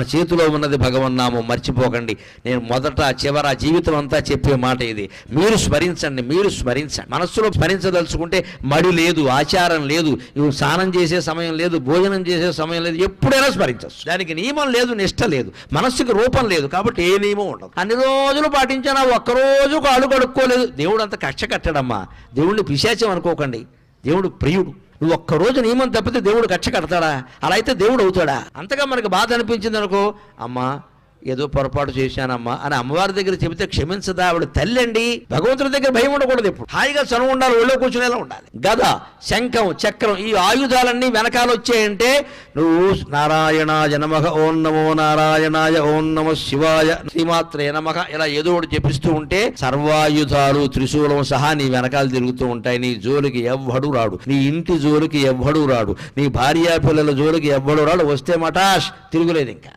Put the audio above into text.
మన చేతిలో ఉన్నది భగవన్నామం, మర్చిపోకండి. నేను మొదట చివర జీవితం అంతా చెప్పే మాట ఇది. మీరు స్మరించండి, మీరు స్మరించండి. మనస్సులో స్మరించదలుచుకుంటే మడి లేదు, ఆచారం లేదు, స్నానం చేసే సమయం లేదు, భోజనం చేసే సమయం లేదు, ఎప్పుడైనా స్మరించవచ్చు. దానికి నియమం లేదు, నిష్ట లేదు, మనస్సుకి రూపం లేదు, కాబట్టి ఏ నియమం ఉండదు. అన్ని రోజులు పాటించినా ఒక్కరోజు కాళ్ళు కడుక్కోలేదు, దేవుడు అంత కక్ష కట్టడమ్మా. దేవుడిని పిశాచం అనుకోకండి, దేవుడు ప్రియుడు. నువ్వు ఒక్కరోజు నియమం తప్పితే దేవుడు కక్ష కడతాడా? అలా అయితే దేవుడు అవుతాడా? అంతగా మనకు బాధ అనిపించింది అనుకో, అమ్మా ఏదో పొరపాటు చేశానమ్మా అని అమ్మవారి దగ్గర చెబితే క్షమించదా? ఆవిడ తల్లి అండి. భగవంతుడి దగ్గర భయం ఉండకూడదు, ఎప్పుడు హాయిగా చనువు ఉండాలి, ఒళ్ళో కూర్చునేలా ఉండాలి. గద, శంఖం, చక్రం, ఈ ఆయుధాలన్నీ వెనకాల వచ్చాయంటే నువ్వు నారాయణాయ నమః, ఓం నమో నారాయణాయ, ఓం నమః శివాయ, శ్రీమాత్రే నమః ఇలా ఏదో ఒకటి చెప్పిస్తూ ఉంటే సర్వాయుధాలు త్రిశూలం సహా నీ వెనకాల తిరుగుతూ ఉంటాయి. నీ జోలికి ఎవ్వడు రాడు, నీ ఇంటి జోలికి ఎవ్వడు రాడు, నీ భార్యా పిల్లల జోలికి ఎవ్వడు రాడు. వస్తే మటాష్, తిరుగులేదు ఇంకా.